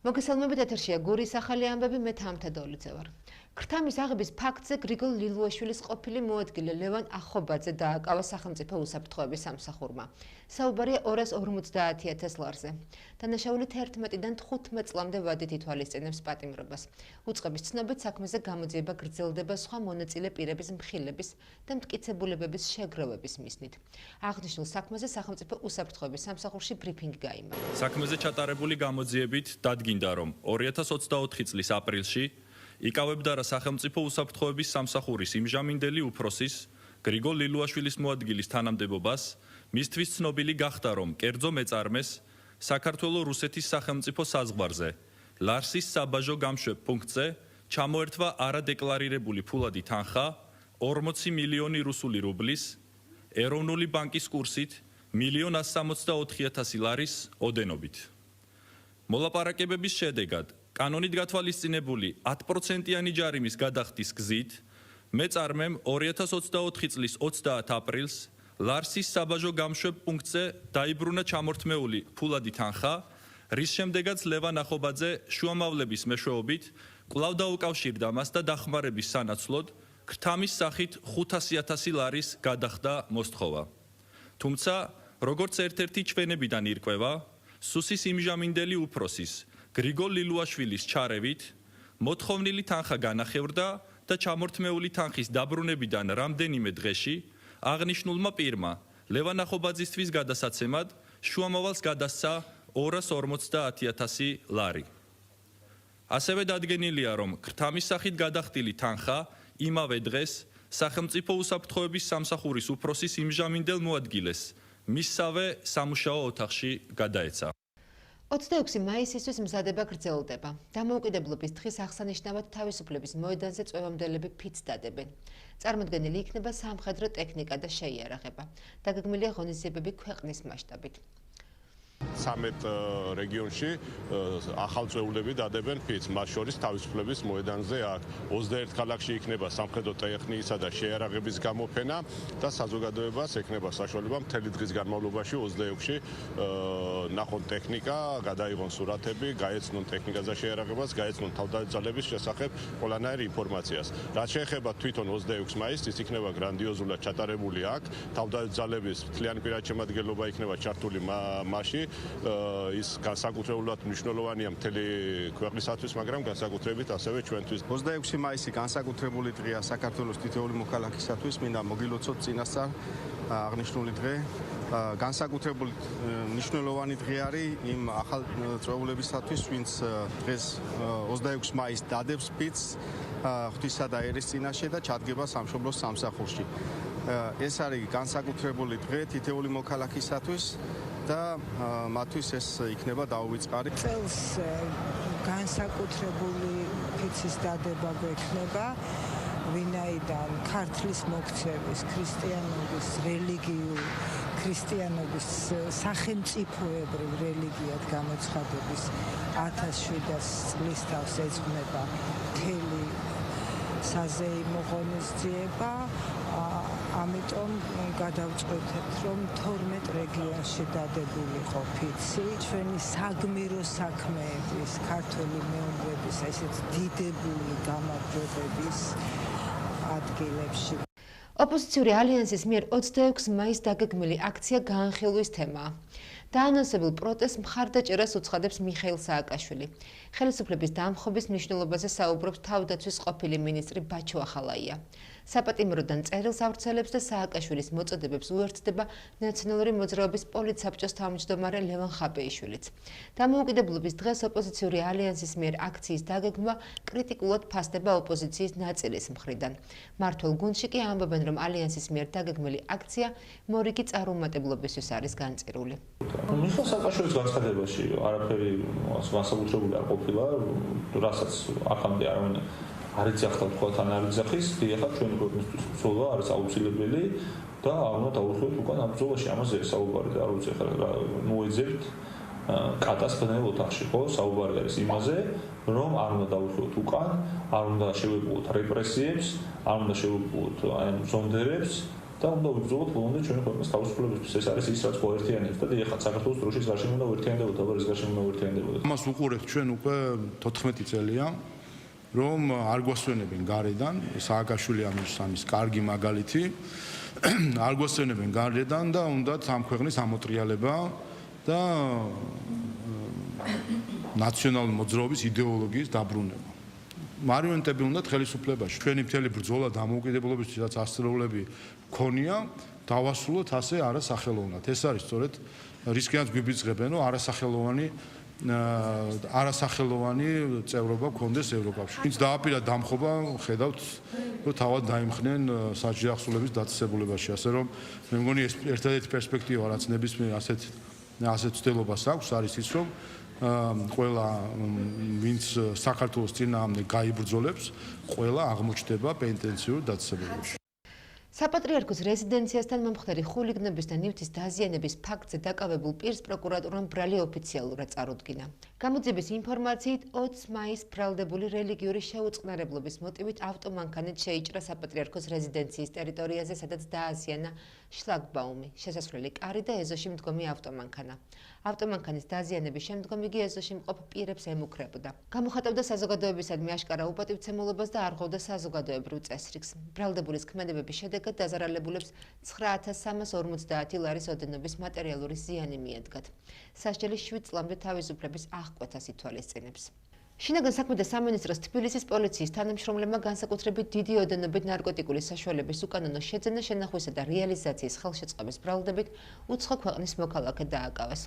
მოგესალმებით, ეთერშია გურის ახალი ამბები, მე თამთა დოლიძე ვარ. ქრთამის აღების ფაქტზე გრიგოლ ლილუაშვილის ყოფილი მოადგილე ლევან ახობაძე დააკავა სახელმწიფო უსაფრთხოების სამსახურმა. საუბარია 250.000 ლარზე. დანაშაული 11-დან 15 წლამდე ვადით ითვალისწინებს პატიმრობას. უწყების ცნობით საქმეზე გამოძიება გრძელდება სხვა მონაწილე პირების მხილების და მტკიცებულებების შეგროვების მიზნით. აღნიშნულ საქმეზე სახელმწიფო უსაფრთხოების სამსახურში ბრიფინგი გაიმართა. საქმეზე ჩატარებული გამოძიებით დადგინდა, რომ 2024 წლის აპრილში იკავებდა რა სახელმწიფო უსაფრთხოების სამსახურის იმჟამინდელი უფროსის გრიგოლ ლილუაშვილის მოადგილის თანამდებობას, მისთვის ცნობილი გახდა, რომ კერძო მეწარმეს საქართველო-რუსეთის სახელმწიფო საზღვარზე ლარსის საბაჟო გამშვებ პუნქტზე ჩამოერთვა არადეკლარირებული ფულადი თანხა 40 მილიონი რუსული რუბლის, ეროვნული ბანკის კურსით 1,164,000 ლარის ოდენობით. მოლაპარაკებების შედეგად კანონით გათვალისწინებული 10%-იანი ჯარიმის გადახდის გზით მეწარმემ 2024 წლის 30 აპრილს ლარსის საბაჟო გამშვებ პუნქტზე დაიბრუნა ჩამორთმეული ფულადი თანხა, რის შემდეგაც ლევან ახობაძე შუამავლების მეშვეობით კვლავ დაუკავშირდა მას და დახმარების სანაცვლოდ ქრთამის სახით 500,000 ლარის გადახდა მოსთხოვა. თუმცა, როგორც ერთ-ერთი ჩვენებიდან ირკვევა, სუსის იმჟამინდელი უფროსის გრიგოლ ლილუაშვილის ჩარევით მოთხოვნილი თანხა განახევრდა და ჩამორთმეული თანხის დაბრუნებიდან რამდენიმე დღეში აღნიშნულმა პირმა ლევან ახობაძისთვის გადასაცემად შუამავალს გადასცა 250.000 ლარი. ასევე დადგენილია, რომ ქრთამის სახით გადახდილი თანხა იმავე დღეს სახელმწიფო უსაფრთხოების სამსახურის უფროსის იმჟამინდელ მოადგილეს მისსავე სამუშაო ოთახში გადაეცა. 26 მაისისთვის მზადება გრძელდება. დამოუკიდებლობის დღის აღსანიშნავად თავისუფლების მოედანზე წვევამდელები ფიცს დადებენ. წარმოდგენილი იქნება სამხედრო ტექნიკა და შეიარაღება. დაგეგმილია ღონისძიებები ქვეყნის მასშტაბით. 13 რეგიონში ახალ წვეულები დადებენ ფიცს, მათ შორის თავისუფლების მოედანზე აქ 21 ქალაქში იქნება სამხედრო ტექნიკისა და შეიარაღების გამოფენა და საზოგადოებას ექნება საშუალება მთელი დღის განმავლობაში 26-ში ნახონ ტექნიკა, გადაიღონ სურათები, გაეცნონ ტექნიკას და შეიარაღებას, გაეცნონ თავდაცვალების შესახებ ყველანაირ ინფორმაციას. რაც შეეხება თვითონ 26 მაისს, ის იქნება გრანდიოზულად ჩატარებული აქ, თავდაცვალების მთლიანი პირადი შემადგენლობა იქნება ჩართული მასში. ის განსაკუთრებულად მნიშვნელოვანია მთელი ქვეყნისათვის, მაგრამ განსაკუთრებით ასევე ჩვენთვის. 26 მაისი განსაკუთრებული დღეა საქართველოს თითოეული მოქალაქისათვის, მინდა მოგილოცოთ წინასწარ აღნიშნული დღე. განსაკუთრებული მნიშვნელოვანი დღე არის იმ ახალ წვეულებისათვის, ვინც დღეს 26 მაისს დადებს ფიცს ღვთისა და ერის წინაშე და ჩადგება სამშობლოს სამსახურში. ეს არის განსაკუთრებული დღე თითოეული მოქალაქისათვის და მათთვის ეს იქნება დაუვიწყარი. წელს განსაკუთრებული ფიცის დადება გვექნება, ვინაიდან ქართლის მოქცევის, ქრისტიანობის, ქრისტიანობის სახელმწიფოებრივ რელიგიად გამოცხადების 1700 წლის თავს ეძღვნება მთელი საზეიმო ღონისძიება. ამიტომ გადავწყვეტეთ, რომ 12 რეგიონში დადებულიყო ფიცი. ჩვენი საგმირო საქმეების, ქართული მეომრების ესეთ დიდებული გამარჯვებების ადგილებში. ოპოზიციური ალიანსის მიერ 26 მაისს დაგეგმილი აქცია გაანხილვის თემაა. დაანონსებულ პროტესტს მხარდაჭერას უცხადებს მიხეილ სააკაშვილი. ხელისუფლების დამხობის მნიშვნელობაზე საუბრობს თავდაცვის ყოფილი მინისტრი ბაჩო ახალაია. საპატიმროდან წერილს ავრცელებს და სააკაშვილის მოწოდებებს უერთდება ნაციონალური მოძრაობის პოლიტსაბჭოს თავმჯდომარე ლევან ხაპეიშვილიც. დამოუკიდებლობის დღეს ოპოზიციური ალიანსის მიერ აქციის დაგეგმვა კრიტიკულად ფასდება ოპოზიციის ნაწილის მხრიდან. მმართველ გუნდში კი ამბობენ, რომ ალიანსის მიერ დაგეგმილი აქცია მორიგი წარუმატებლობისთვის არის განწირული. მიხეილ სააკაშვილის განცხადებაში არაფერი განსაკუთრებული არ ყოფილა, რასაც აქამდე არავინ არ იძახდა თქვათ ან არ იძახის, ეხლა ჩვენი ქვეყნისთვის ბრძოლა არის აუცილებელი და არ უნდა დავუხილოთ უკან ამ ბრძოლაში, ამაზე საუბარი და არ ვიცი ეხლა მოეძებთ კატას ბნელ ოთახში, ხო? საუბარი არის იმაზე, რომ არ უნდა დავუხილოთ უკან, არ უნდა შევეპოვოთ რეპრესიებს, არ უნდა შევეპოვოთ აი ზონდერებს და უნდა ვიბრძოლოთ ბოლომდე ჩვენი ქვეყნის თავისუფლებისთვის. ეს არის ის, რაც ყოველერთიანებს და ეხლა საქართველოს დროშის გარშემო უნდა ვერთიანდებოდა, აბა ეს გარშემო უნდა ვერთიანდებოდა. ამას უყურებთ ჩვენ უკვე 14 წელია, რომ არ გვასვენებენ გარედან, სააკაშვილი ამის კარგი მაგალითი, არ გვასვენებენ გარედან და უნდათ ამ ქვეყნის ამოტრიალება და ნაციონალური მოძრაობის იდეოლოგიის დაბრუნება. მარიონეტები უნდათ ხელისუფლებაში. ჩვენი მთელი ბრძოლა დამოუკიდებლობისთვის, რაც ასწლეულები ქონია, დავასრულოთ ასე არასახელოვნად. ეს არის სწორედ რისკიანაც გვიბიძღებენ, რომ არასახელოვანი წევრობა გქონდეს ევროკავშირში. ვინც დააპირა დამხობა, ხედავთ, რომ თავად დაიმხნენ საჯარო ახსოვლების დაწესებულებაში. ასე რომ მე მგონი ეს ერთადერთი პერსპექტივა, რაც ნებისმიერ ასეთ ცდელობას აქვს, არის ის, რომ ყველა ვინც საქართველოს წინააღმდეგ გაიბრძოლებს, ყველა აღმოჩნდება პენიტენციურ დაწესებულებაში. საპატრიარქოს რეზიდენციასთან მომხდარი ხულიგნების და ნივთის დაზიანების ფაქტზე დაკავებულ პირს პროკურატურამ ბრალი ოფიციალურად წარუდგინა. გამოძიების ინფორმაციით 20 მაისს ბრალდებული რელიგიური შეუწყნარებლობის მოტივით ავტომანქანით შეიჭრა საპატრიარქოს რეზიდენციის ტერიტორიაზე, სადაც დააზიანა შლაგბაუმი, შესასვლელი კარი და ეზოში მდგომი ავტომანქანა. ავტომანქანის დაზიანების შემდგომ იგი ეზოში მყოფ პირებს ემუქრებოდა. გამოხატავდა საზოგადოებისადმი აშკარა უპატივცემულობას და არღვევდა საზოგადოებრივ წესრიგს. ბრალდებულის ქმედებების შედეგად დაზარალებულებს 9350 ლარის ოდენობის მატერიალური ზიანი მიადგათ. სასჯელი 7 წლამდე თავისუფლების აღკვეთას ითვალისწინებს. შინაგან საქმეთა სამინისტროს თბილისის პოლიციის თანამშრომლებმა განსაკუთრებით დიდი ოდენობით ნარკოტიკული საშუალების უკანონო შეძენა, შენახვისა და რეალიზაციის ხელშეწყობის ბრალდებით უცხო ქვეყნის მოქალაქე დააკავეს.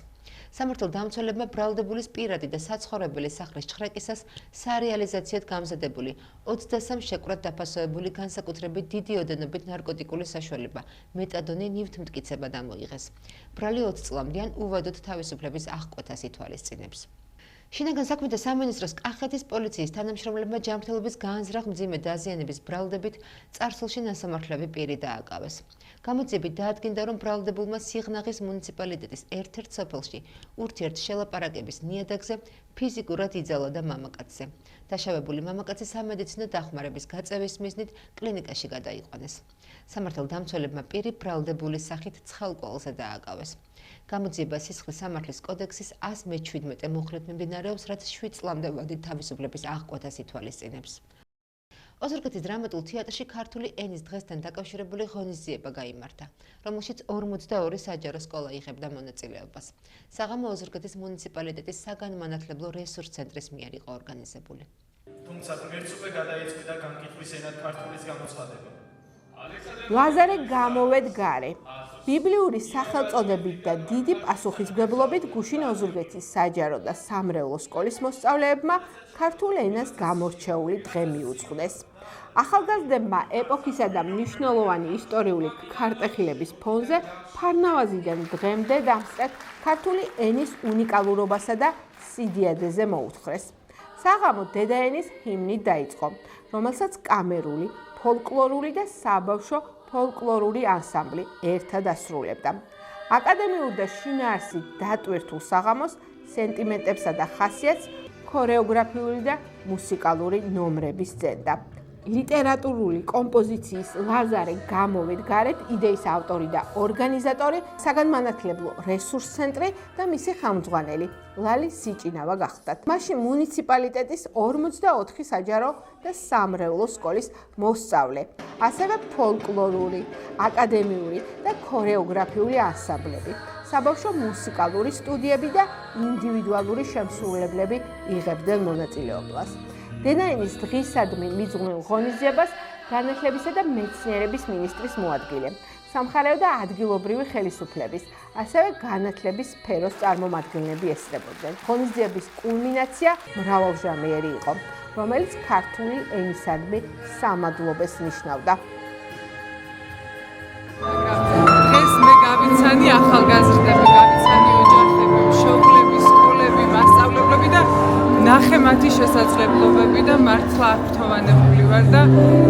სამართალდამცველებმა ბრალდებულის პირადი და საცხოვრებელი სახლის ჩხრეკისას სარეალიზაციოდ გამზადებული 23 შეკვრად დაფასოებული განსაკუთრებით დიდი ოდენობით ნარკოტიკული საშუალება მეტადონი ნივთმტკიცება დამოიღეს. ბრალი 20 წლამდე ან უვადოდ თავისუფლების აღკვეთას ითვალისწინებს. შინაგან საქმეთა სამინისტროს კახეთის პოლიციის თანამშრომლებმა ჯანმრთელობის განზრახ მძიმე დაზიანების ბრალდებით წარსულში ნასამართლები პირი დააკავეს. გამოძიებით დაადგინდა, რომ ბრალდებულმა სიღნაღის მუნიციპალიტეტის ერთ-ერთ სოფელში ურთიერთშელაპარაკების ნიადაგზე ფიზიკურად იძალა მამაკაცზე. დაშავებული მამაკაცი სამედიცინო დახმარების გაწევის მიზნით კლინიკაში გადაიყვანეს. სამართალდამცველებმა პირი ბრალდებულის სახით ცხელკვალზე დააკავეს. გამოძიება სისხლის სამართლის კოდექსის 117 მუხლით მიმდინარეობს, რაც 7 წლამდე ვადით თავისუფლების აღკვეთას ითვალისწინებს. ოზურგეთის დრამატულ თეატრში ქართული ენის დღესთან დაკავშირებული ღონისძიება გაიმართა, რომელშიც 42 საჯარო სკოლა იღებდა მონაწილეობას. საღამო ოზურგეთის მუნიციპალიტეტის საგანმანათლებლო რესურს ცენტრის მიერ იყო ორგანიზებული. თუმცა ღმერთს უკვე გადაეწყვიტა განკითხვის ენად ქართულის გამოცხადება. ლაზარე გამოვედ გარე. ბიბლიური სახელწოდებით და დიდი პასუხისმგებლობით გუშინ ოზურგეთის საჯარო და სამრევლო სკოლის მოსწავლეებმა ქართულ ენას გამორჩეული დღე მიუძღვნეს. ახალგაზრდებმა ეპოქისა და მნიშვნელოვანი ისტორიული ქარტეხილების ფონზე ფარნავაზიდან დღემდე დამსწრეთ ქართული ენის უნიკალურობასა და სიდიადეზე მოუთხრეს. საღამო დედაენის ჰიმნი დაიწყო, რომელსაც კამერული, ფოლკლორული და საბავშვო ფოლკლორული ანსამბლი ერთად ასრულებდა. აკადემიურ და შინაარსით დატვირთულ საღამოს სენტიმენტებსა და ხასიათს ქორეოგრაფიული და მუსიკალური ნომრები სცემდა. ლიტერატურული კომპოზიციის ლაზარე გამოვედ გარეთ იდეის ავტორი და ორგანიზატორი საგანმანათლებლო რესურს ცენტრი და მისი ხელმძღვანელი ლალი სიჭინავა გახდათ. მაშინ მუნიციპალიტეტის 44 საჯარო და სამრევლო სკოლის მოსწავლე, ასევე ფოლკლორული, აკადემიური და ქორეოგრაფიული ანსამბლები, საბავშვო მუსიკალური სტუდიები და ინდივიდუალური შემსრულებლები იღებდნენ მონაწილეობას. დედაენის დღისადმი მიძღვნილ ღონისძიებას განათლებისა და მეცნიერების მინისტრის მოადგილე, სამხარეო და ადგილობრივი ხელისუფლების, ასევე განათლების სფეროს წარმომადგენლები ესწრებოდნენ. ღონისძიების კულმინაცია მრავალჟამიერი იყო, რომელიც ქართული ენისადმი სამადლობეს ნიშნავდა. დღეს მე გავიცანი ახალგაზრდები, გავიცანი ოჯახები, მშობლები, სკოლები, მასწავლებლები და ნახე მათი შესაძლებლობები და მართლა აფრთოვანებული ვარ და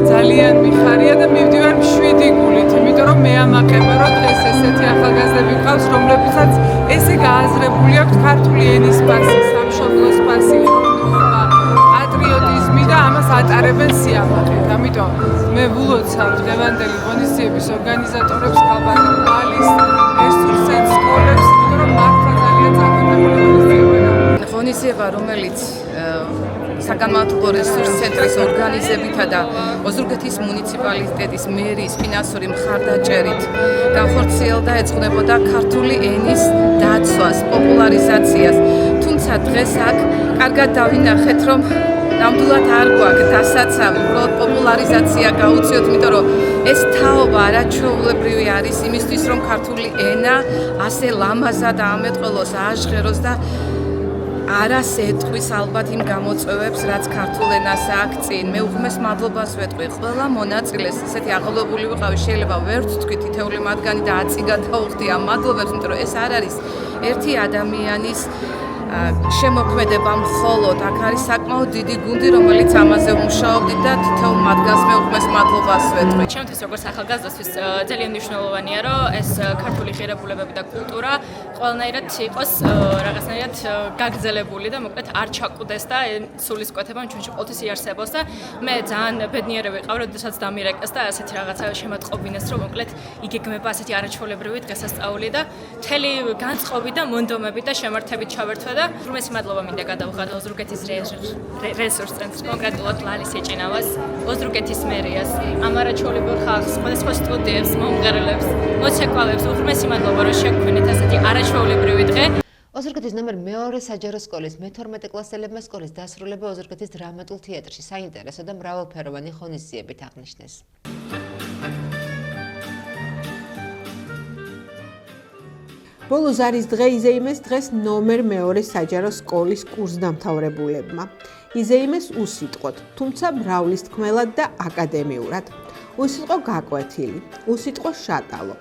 ძალიან მიხარია და მივდივარ მშვიდი გულით, იმიტომ რომ მე ამაყება, რომ დღეს ესეთი ახალგაზრდები მყავს, რომლებსაც ესე გააზრებული აქვს ქართული ენის სპასი, სამშობლოს სპასი, პატრიოტიზმი და ამას ატარებენ სიამაყედ. ამიტომ ამიტომ მე ვლოცავ დღევანდელი ღონისძიების ორგანიზატორებს ქალბატონ ალის რესურსებს სკოლებს, იმიტომ რომ მართლა ძალიან წარმატებული ღონისძიებაა. ღონისძიება, რომელიც საგანმანათლებლო რესურს ცენტრის ორგანიზებითა და ოზურგეთის მუნიციპალიტეტის მერის ფინანსური მხარდაჭერით განხორციელდა, ეძღვნებოდა ქართული ენის დაცვას, პოპულარიზაციას. თუმცა დღეს აქ კარგად დავინახეთ, რომ ნამდვილად არ გვაქვს დასაცავი, უბრალოდ პოპულარიზაცია გაუწიოთ, იმიტომ რომ ეს თაობა არაჩვეულებრივი არის იმისთვის, რომ ქართული ენა ასე ლამაზად აამეტყველოს, ააჟღეროს და არას ეტყვის ალბათ იმ გამოწვევებს, რაც ქართულ ენას აქვს წინ. მე უღმეს მადლობას ვეტყვი ყველა მონაწილეს, ესეთი აღელვებული ვიყავი, შეიძლება ვერ ვთქვი თითეული მათგანი და აწი გადავხდი ამ მადლობებს, იმიტომ რომ ეს არ არის ერთი ადამიანის შემოქმედება მხოლოდ, აქ არის საკმაოდ დიდი გუნდი, რომელიც ამაზე უმუშაობდით და თითოეულ მათგანს მე უღმეს მადლობას ვეტყვი. ჩემთვის როგორც ახალგაზრდასთვის ძალიან მნიშვნელოვანია, რომ ეს ქართული ღირებულებები და კულტურა ყველანაირად იყოს რაღაცნაირად გაგრძელებული და მოკლედ არ ჩაკვდეს და სულისკვეთება ჩვენში ყოველთვის იარსებოს და მე ძალიან ბედნიერი ვიყავ, როდესაც დამირეკეს და ასეთი რაღაცა შემატყობინეს, რომ მოკლედ იგეგმება ასეთი არაჩვეულებრივი დღესასწაული და მთელი განწყობი და მონდომები და შემართებით ჩავერთვა და უმრავლესი მადლობა მინდა გადავუხადო ოზურგეთის რესურს ცენტრს, კონკრეტულად ლალის ეჭინავას, ოზურგეთის მერიას, ამ არაჩვეულებრივ ხალხს, სხვადასხვა სტუდიებს, მომღერლებს, მოცეკვავებს, უმრავლესი მადლობა, რომ შეგვქონეთ ასეთი არაჩვეულებრივი დღე. ოზურგეთის ნომერ მეორე საჯარო სკოლის მე-12 კლასელებმა სკოლის დასრულება ოზურგეთის დრამატულ თეატრში საინტერესო და მრავალფეროვანი ღონისძიებით აღნიშნეს. ბოლო ზარის დღე იზეიმეს დღეს ნომერ მეორე საჯარო სკოლის კურსდამთავრებულებმა. იზეიმეს უსიტყვოდ, თუმცა მრავლის თქმელად და აკადემიურად. უსიტყვო გაკვეთილი, უსიტყვო შატალო.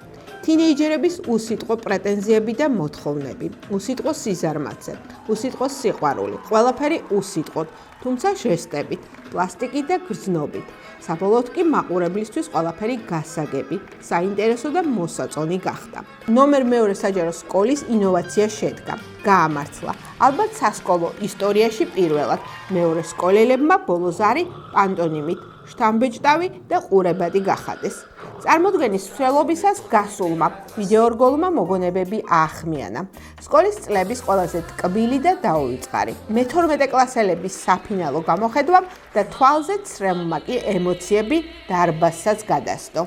თინეიჯერების უსიტყვო პრეტენზიები და მოთხოვნები, უსიტყვო სიზარმაცე, უსიტყვო სიყვარული, ყველაფერი უსიტყვოდ, თუმცა ჟესტებით, პლასტიკით და გრძნობით. საბოლოოდ კი მაყურებლისთვის ყველაფერი გასაგები, საინტერესო და მოსაწონი გახდა. ნომერ მეორე საჯარო სკოლის ინოვაცია შედგა, გაამართლა. ალბათ სასკოლო ისტორიაში პირველად მეორე სკოლელებმა ბოლო ზარი პანტონიმით, შთამბეჭდავი და ყურებადი გახადეს. წარმოდგენის მსვლელობისას გასულმა ვიდეორგოლმა მოგონებები აახმიანა. სკოლის წლების ყველაზე ტკბილი და დაუვიწყარი. მე-12 კლასელების საფინალო გამოხედვამ და თვალზე ცრემლმა კი ემოციები დარბაზსაც გადასდო.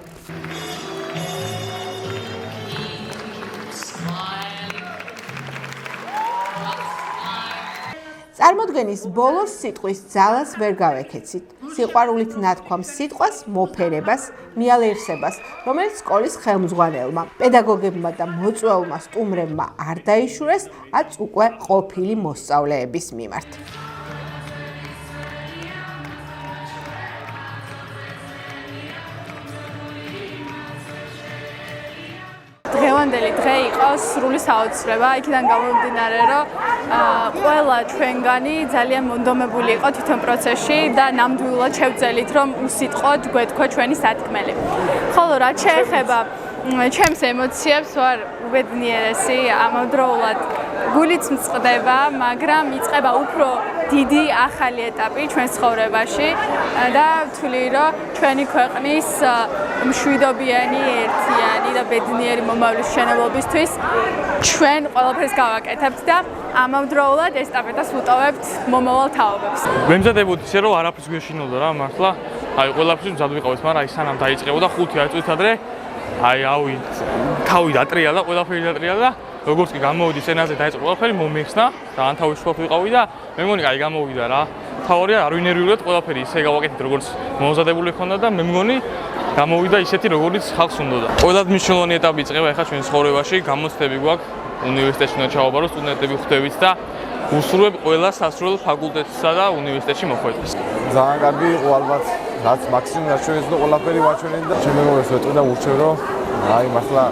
წარმოდგენის ბოლოს სიტყვის ძალას ვერ გავეკეცით. სიყვარულით ნათქვამ სიტყვას, მოფერებას, მიალერსებას, რომელიც სკოლის ხელმძღვანელმა, პედაგოგებმა და მოწვეულმა სტუმრებმა არ დაიშურეს, აც უკვე ყოფილი მოსწავლეების მიმართ. დღევანდელი დღე იყო სრული საოცრება, იქიდან გამომდინარე, რომ ყველა ჩვენგანი ძალიან მონდომებული იყო თვითონ პროცესში და ნამდვილად შევძელით, რომ უსიტყვოდ გვეთქვა ჩვენი სათქმელი. ხოლო რაც შეეხება ჩემს ემოციებს, ვარ უბედნიერესი, ამავდროულად გულიც მწყდება, მაგრამ იწყება უფრო დიდი ახალი ეტაპი ჩვენ ცხოვრებაში და ვთვლი, რომ ჩვენი ქვეყნის მშვიდობიანი, ერთიანი და ბედნიერი მომავლის მშენებლობისთვის ჩვენ ყველაფერს გავაკეთებთ და ამავდროულად ესტაფეტას ვუტოვებთ მომავალ თაობებს. ვემზადებოდი ისე რომ არაფერს გვეშინოდა რა მართლა. აი ყველაფერს მზად ვიყავით, მაგრამ აი სანამ დაიწყებოდა 5 წუთით ადრე აი თავი დატრიალა და ყველაფერი დატრიალა და როგორც კი გამოვიდი სცენაზე დაიწყო ყველაფერი მომეხსნა და ანთავისუფლად ვიყავი და მე მგონი აი გამოვიდა რა. თავარია არ ვინერვიულად ყველაფერი ისე გავაკეთეთ როგორც მომზადებული ხონდა და მე მგონი გამოვიდა ისეთი როგორც ხალხს უნდოდა. ყველაზე მნიშვნელოვანი ეტაპი იწყება ახლა ჩვენ ცხოვრებაში, გამოცდები გვაქვს უნივერსიტეტში უნდა ჩავაბარო, სტუდენტები ხვდებით და უსურვებ ყველა სასურველ ფაკულტეტსა და უნივერსიტეტში მოხვედრას. ძალიან კარგი იყო ალბათ, რაც მაქსიმუმ რაც შეიძლება ყველაფერი ვაჩვენეთ და ჩემ მეგობრებს ვეტყვი და ურჩევ რომ აი მართლა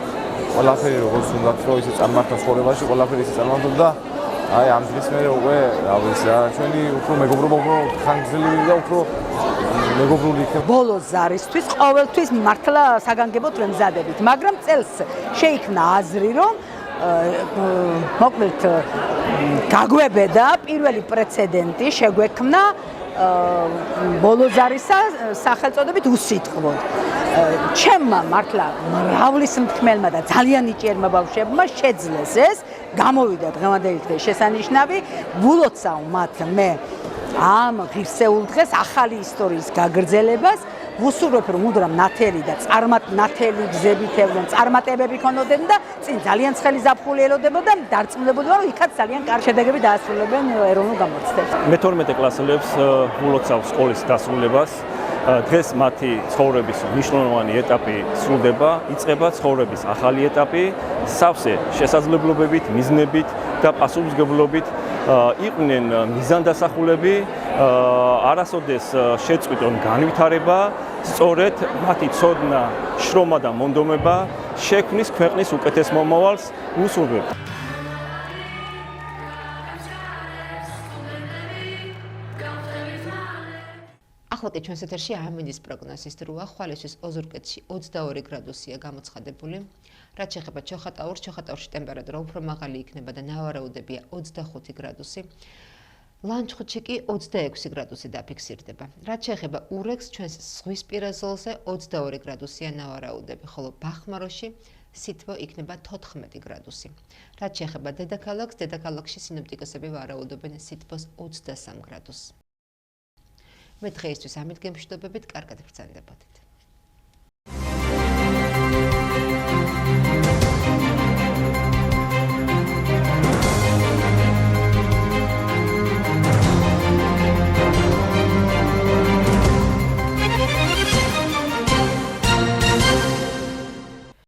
ყველაფერი როგორც უნდა რომ ისე წარმართო ცხოვრებაში, ყველაფერი ისე წარმართო და აი ამ დღის მერე უკვე რა ვიცი რა ჩვენი უფრო მეგობრობა უფრო ხანგრძლივი და უფრო მეგობრული იქნება. ბოლო ზარისთვის ყოველთვის მართლა საგანგებოდ ვემზადებით, მაგრამ წელს შეიქმნა აზრი რომ მოკლედ გაგვებედა პირველი პრეცედენტი შეგვექმნა ბოლოზარისა სახელწოდებით უსიტყვოდ. ჩემმა მართლა მრავლის მთქმელმა და ძალიან ნიჭიერმა ბავშვებმა შეძლეს ეს, გამოვიდა დღევანდელი დღე შესანიშნავი, ვილოცავ მათ მე ამ ღირსეულ დღეს ახალი ისტორიის გაგრძელებას, ვუსურვებ რომ უდრამ ნათელი და ნათელი გზებით ევლენ, წარმატებები ქონოდნენ და წინ ძალიან ცხელი ზაფხული ელოდებოდა, დარწმუნებულები ვარ, იქაც ძალიან კარგი შედეგები დაასრულებენ ეროვნულ გამოცდებს. მე-12 კლასელებს ვილოცავ სკოლის დასრულებას. დღეს მათი ცხოვრების მნიშვნელოვანი ეტაპი სრულდება, იწყება ცხოვრების ახალი ეტაპი, სავსე შესაძლებლობებით, მიზნებით და პასუხისმგებლობით იყვნენ მიზანდასახულები, არასოდეს შეწყვიტონ განვითარება, სწორედ მათი ცოდნა, შრომა და მონდომება შექმნის ქვეყნის უკეთეს მომავალს უსურვებ. ახლა კი ჩვენს ეთერში ამინდის პროგნოზის დროა. ხვალისთვის ოზურგეთში 22 გრადუსია გამოცხადებული. რაც შეეხება ჩოხატაურში ტემპერატურა უფრო მაღალი იქნება და ნავარაუდებია 25 გრადუსი. ლანჩხუთში კი 26 გრადუსი დაფიქსირდება. რაც შეეხება ურეკს, ჩვენს ზღვისპირა ზოლზე 22 გრადუსია ნავარაუდები, ხოლო ბახმაროში სითბო იქნება 14 გრადუსი. რაც შეეხება დედაქალაქში სინოპტიკოსები ვარაუდობენ სითბოს 23 გრადუსს. მე დღეისთვის ამით გემშვიდობებით, კარგად ბრძანდებოდეთ.